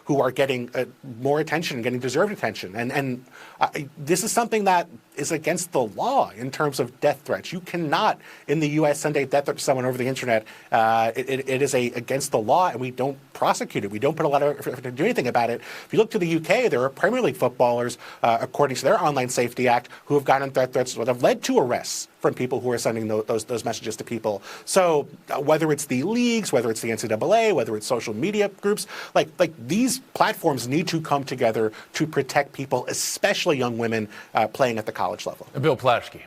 who are getting more attention, getting deserved attention. And this is something that is against the law in terms of death threats. You cannot, in the U.S., send a death threat to someone over the internet. It is against the law, and we don't prosecute it. We don't put a lot of effort to do anything about it. If you look to the UK, there are Premier League footballers, according to their Online Safety Act, who have gotten death threats that have led to arrests from people who are sending those messages to people. So whether it's the leagues, whether it's the NCAA, whether it's social media groups, like these platforms need to come together to protect people, especially young women playing at the college level. Bill Plaschke.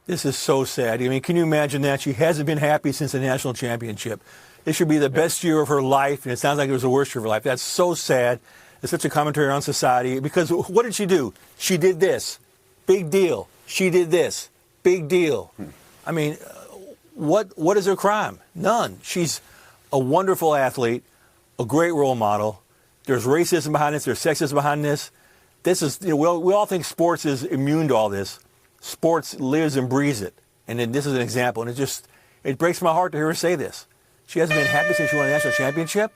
This is so sad. I mean, can you imagine that? She hasn't been happy since the national championship. It should be the best year of her life, and it sounds like it was the worst year of her life. That's so sad. It's such a commentary on society. Because what did she do? She did this. Big deal. She did this. Big deal. I mean, what is her crime? None. She's a wonderful athlete, a great role model. There's racism behind this. There's sexism behind this. This is, we all think sports is immune to all this. Sports lives and breathes it. And then this is an example. And it breaks my heart to hear her say this. She hasn't been happy since she won a national championship.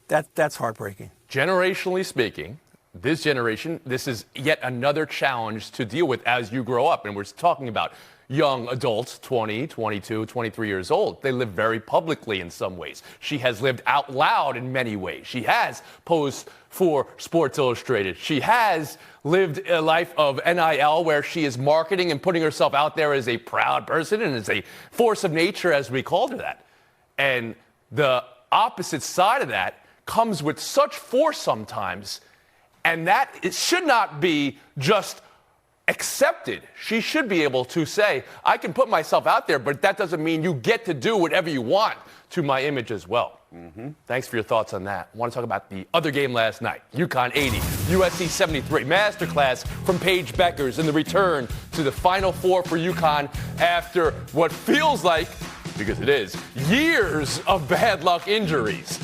That's heartbreaking. Generationally speaking, this generation, this is yet another challenge to deal with as you grow up. And we're talking about young adults, 20, 22, 23 years old. They live very publicly in some ways. She has lived out loud in many ways. She has posed for Sports Illustrated. She has lived a life of NIL where she is marketing and putting herself out there as a proud person and as a force of nature, as we called her that. And the opposite side of that comes with such force sometimes, and that it should not be just accepted. She should be able to say, I can put myself out there, but that doesn't mean you get to do whatever you want to my image as well. Thanks for your thoughts on that. I want to talk about the other game last night. UConn 80, USC 73. Masterclass from Paige Bueckers in the return to the Final Four for UConn after what feels like, because it is, years of bad luck injuries.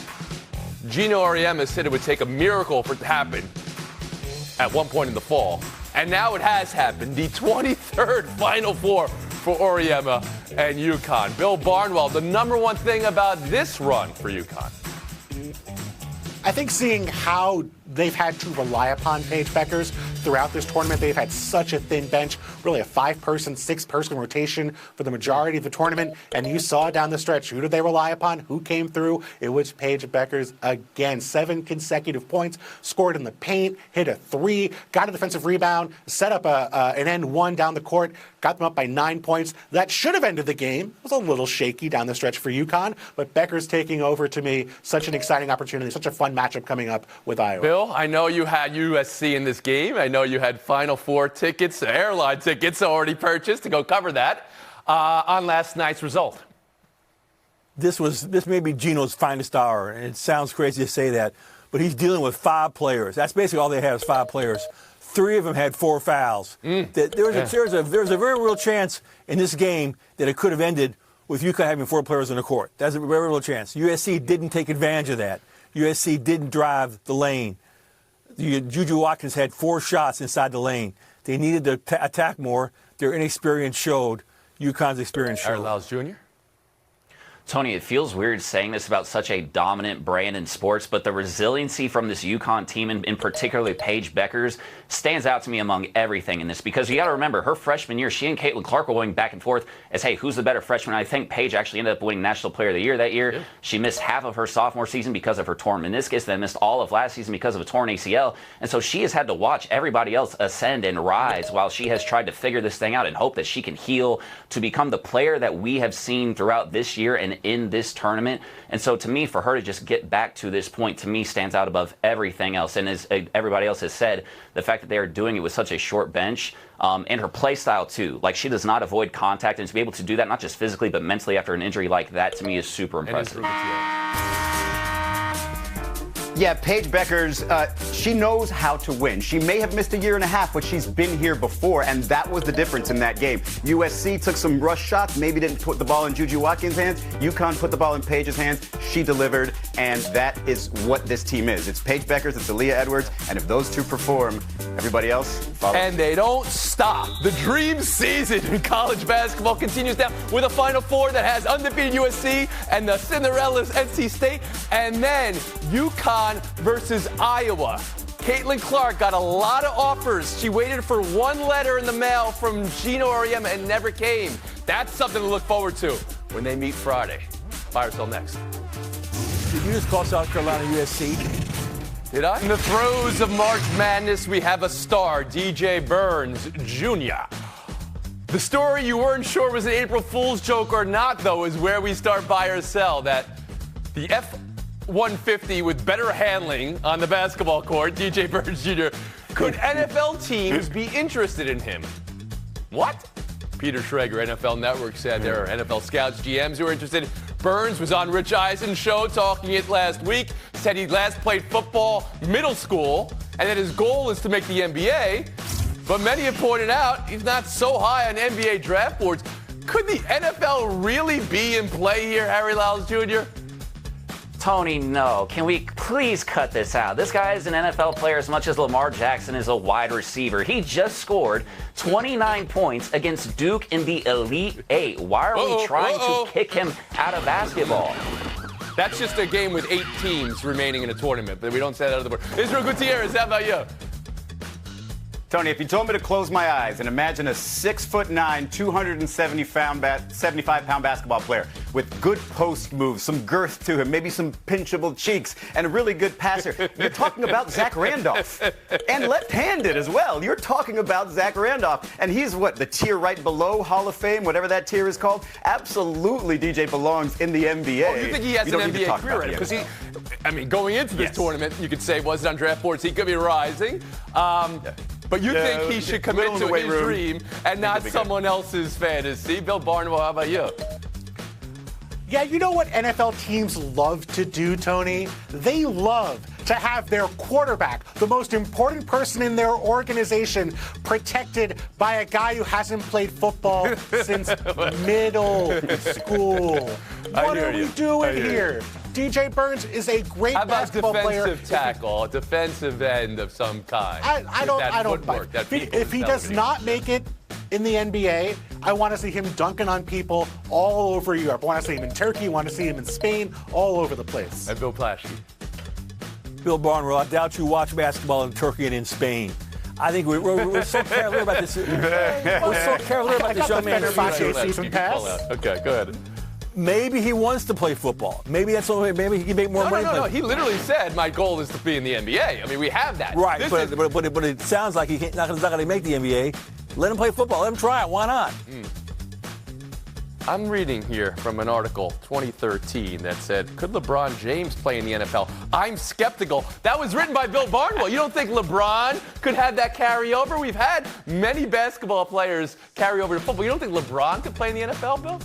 Gino Auriemma said it would take a miracle for it to happen at one point in the fall. And now it has happened. The 23rd Final Four for Auriemma and UConn. Bill Barnwell, the number one thing about this run for UConn. I think seeing how they've had to rely upon Paige Bueckers throughout this tournament. They've had such a thin bench, really a 5-person, 6-person rotation for the majority of the tournament. And you saw down the stretch, who did they rely upon? Who came through? It was Paige Bueckers again. 7 consecutive points, scored in the paint, hit a 3, got a defensive rebound, set up an end one down the court, got them up by 9 points. That should have ended the game. It was a little shaky down the stretch for UConn, but Bueckers taking over, to me, such an exciting opportunity, such a fun matchup coming up with Iowa. Bill, I know you had USC in this game. I know you had Final Four tickets, airline tickets already purchased to go cover that on last night's result. This may be Gino's finest hour, and it sounds crazy to say that, but he's dealing with 5 players. That's basically all they have is 5 players. 3 of them had 4 fouls. There's a very real chance in this game that it could have ended with UConn having 4 players on the court. That's a very real chance. USC didn't take advantage of that. USC didn't drive the lane. Juju Watkins had 4 shots inside the lane. They needed to attack more. Their inexperience showed. UConn's experience showed. Aaron Lyles Jr.? Tony, it feels weird saying this about such a dominant brand in sports, but the resiliency from this UConn team, and in particular Paige Bueckers, stands out to me among everything in this. Because you got to remember, her freshman year, she and Caitlin Clark were going back and forth as, hey, who's the better freshman? I think Paige actually ended up winning National Player of the Year that year. Yeah. She missed half of her sophomore season because of her torn meniscus, then missed all of last season because of a torn ACL. And so she has had to watch everybody else ascend and rise while she has tried to figure this thing out and hope that she can heal to become the player that we have seen throughout this year and in this tournament. And so to me, for her to just get back to this point, to me, stands out above everything else. And as everybody else has said, the fact that they are doing it with such a short bench, and her play style too. Like, she does not avoid contact, and to be able to do that not just physically but mentally after an injury like that, to me, is super impressive. Yeah, Paige Bueckers, she knows how to win. She may have missed a year and a half, but she's been here before, and that was the difference in that game. USC took some rush shots, maybe didn't put the ball in Juju Watkins' hands. UConn put the ball in Paige's hands. She delivered, and that is what this team is. It's Paige Bueckers, it's Aaliyah Edwards, and if those two perform, everybody else follows. And they don't stop. The dream season in college basketball continues now with a Final Four that has undefeated USC and the Cinderella's NC State, and then UConn UConn versus Iowa. Caitlin Clark got a lot of offers. She waited for one letter in the mail from Gino Auriemma and never came. That's something to look forward to when they meet Friday. Buy or sell next. Did you just call South Carolina USC? Did I? In the throes of March Madness, we have a star, DJ Burns Jr. The story you weren't sure was an April Fool's joke or not, though, is where we start buy or sell. That the F-150 with better handling on the basketball court, DJ Burns Jr., could NFL teams be interested in him? What? Peter Schrager, NFL Network, said there are NFL scouts, GMs who are interested. Burns was on Rich Eisen's show talking it last week, said he last played football middle school, and that his goal is to make the NBA. But many have pointed out he's not so high on NBA draft boards. Could the NFL really be in play here, Harry Lyles Jr.? Tony, no. Can we please cut this out? This guy is an NFL player as much as Lamar Jackson is a wide receiver. He just scored 29 points against Duke in the Elite Eight. Why are we trying to kick him out of basketball? That's just a game with 8 teams remaining in a tournament, but we don't say that on the board. Israel Gutierrez, how about you? Tony, if you told me to close my eyes and imagine a 6'9", 275-pound basketball player with good post moves, some girth to him, maybe some pinchable cheeks, and a really good passer, you're talking about Zach Randolph. And left-handed as well. You're talking about Zach Randolph. And he's what, the tier right below Hall of Fame, whatever that tier is called? Absolutely, DJ belongs in the NBA. Oh, you think he has an NBA career? Because going into this tournament, you could say, was it on draft boards? He could be rising. But you think he should commit to his dream and not someone else's fantasy? Bill Barnwell, how about you? Yeah, you know what NFL teams love to do, Tony? They love to have their quarterback, the most important person in their organization, protected by a guy who hasn't played football since middle school. What are we doing here? DJ Burns is a great basketball player. How about defensive tackle, defensive end of some kind? I don't buy it. If he does not make it in the NBA, I want to see him dunking on people all over Europe. I want to see him in Turkey. I want to see him in Spain, all over the place. And Bill Plaschke. Bill Barnwell, I doubt you watch basketball in Turkey and in Spain. I think we're so cavalier about this. We're so cavalier about this young man's future. Season pass. Okay, go ahead. Maybe he wants to play football. Maybe that's the only way. Maybe he can make more money. No. He literally said, "My goal is to be in the NBA." I mean, we have that. Right, but it sounds like he's not going to make the NBA. Let him play football. Let him try it. Why not? I'm reading here from an article, 2013, that said, could LeBron James play in the NFL? I'm skeptical. That was written by Bill Barnwell. You don't think LeBron could have that carryover? We've had many basketball players carry over to football. You don't think LeBron could play in the NFL, Bill?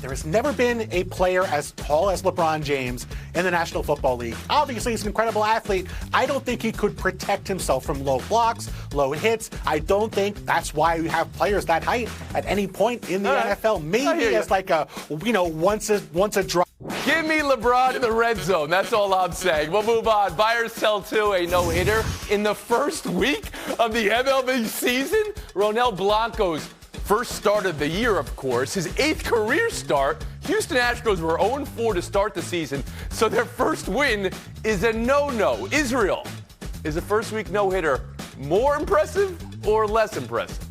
There has never been a player as tall as LeBron James in the National Football League. Obviously, he's an incredible athlete. I don't think he could protect himself from low blocks, low hits. I don't think that's why we have players that height at any point in the NFL. Maybe as like a, once a drop. Give me LeBron in the red zone. That's all I'm saying. We'll move on. Buy or sell to a no-hitter in the first week of the MLB season. Ronel Blanco's first start of the year, of course. His 8th career start. Houston Astros were 0-4 to start the season, so their first win is a no-no. Israel, is a first-week no-hitter more impressive or less impressive?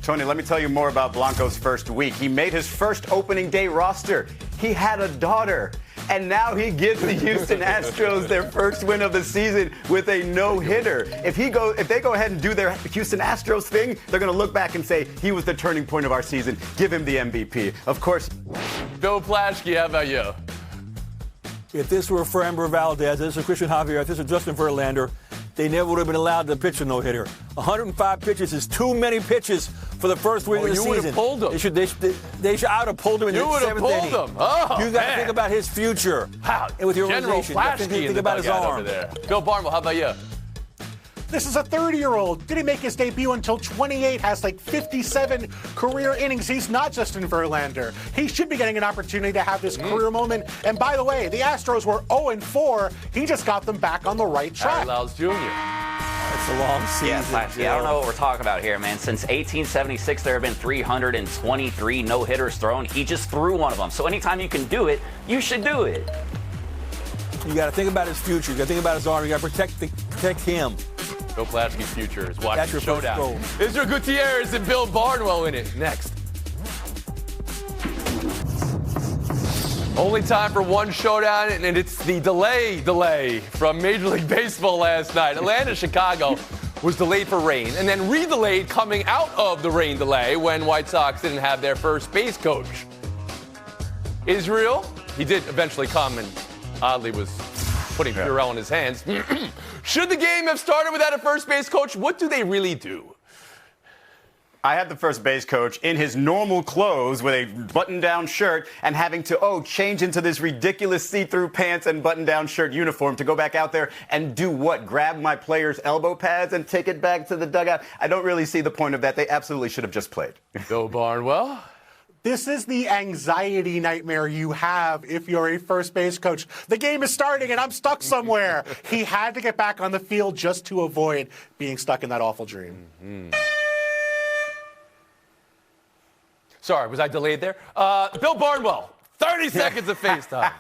Tony, let me tell you more about Blanco's first week. He made his first opening day roster. He had a daughter. And now he gives the Houston Astros their first win of the season with a no-hitter. If they go ahead and do their Houston Astros thing, they're going to look back and say, he was the turning point of our season. Give him the MVP. Of course. Bill Plaschke, how about you? If this were Framber Valdez, this was Christian Javier, if this was Justin Verlander, they never would have been allowed to pitch a no-hitter. 105 pitches is too many pitches for the first week of the season. You would have pulled him. They should out have pulled him in the 7th inning. You would have pulled him. Oh, you got to think about his future. And with your General organization, you got to think about his arm. Over there. Bill Barnwell, how about you? This is a 30-year-old. Didn't make his debut until 28, has like 57 career innings. He's not Justin Verlander. He should be getting an opportunity to have this career moment. And by the way, the Astros were 0-4. He just got them back on the right track. Harry Lyles Jr. It's a long season. Yeah, I don't know what we're talking about here, man. Since 1876, there have been 323 no-hitters thrown. He just threw one of them. So anytime you can do it, you should do it. You got to think about his future. You got to think about his arm. You got to protect him. Bill Plaschke's future is That's watching your the first showdown. goal. Israel Gutierrez and Bill Barnwell in it. Next. Only time for one showdown, and it's the delay from Major League Baseball last night. Atlanta, Chicago was delayed for rain, and then re-delayed coming out of the rain delay when White Sox didn't have their first base coach. Israel, he did eventually come and oddly was putting Purell in his hands. Should the game have started without a first base coach? What do they really do? I had the first base coach in his normal clothes with a button-down shirt and having to, change into this ridiculous see-through pants and button-down shirt uniform to go back out there and do what? Grab my players' elbow pads and take it back to the dugout? I don't really see the point of that. They absolutely should have just played. Bill Barnwell. This is the anxiety nightmare you have if you're a first base coach. The game is starting and I'm stuck somewhere. He had to get back on the field just to avoid being stuck in that awful dream. Mm-hmm. Sorry, was I delayed there? Bill Barnwell, 30 seconds of FaceTime.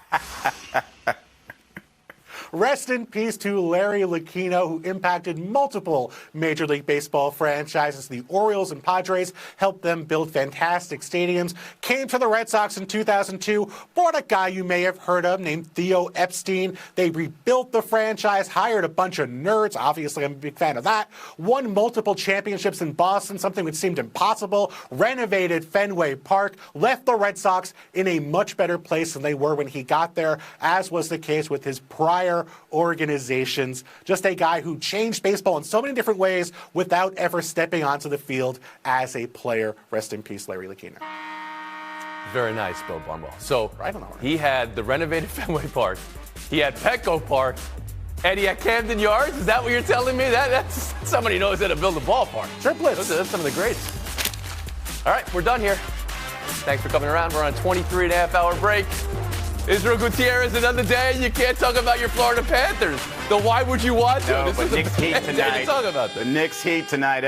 Rest in peace to Larry Lucchino, who impacted multiple Major League Baseball franchises. The Orioles and Padres helped them build fantastic stadiums. Came to the Red Sox in 2002, brought a guy you may have heard of named Theo Epstein. They rebuilt the franchise, hired a bunch of nerds. Obviously, I'm a big fan of that. Won multiple championships in Boston, something which seemed impossible. Renovated Fenway Park. Left the Red Sox in a much better place than they were when he got there, as was the case with his prior organizations. Just a guy who changed baseball in so many different ways without ever stepping onto the field as a player. Rest in peace, Larry Lucchino. Very nice, Bill Barnwell. So I don't know. He had the renovated Fenway Park. He had Petco Park. And he had Camden Yards. Is that what you're telling me? That's somebody who knows how to build a ballpark. Triplets. That's some of the greats. All right, we're done here. Thanks for coming around. We're on a 23-and-a-half-hour break. Israel Gutierrez, another day. You can't talk about your Florida Panthers. Then why would you want to? No, This but is the Knicks Heat best day to tonight. talk about The this. Knicks Heat tonight.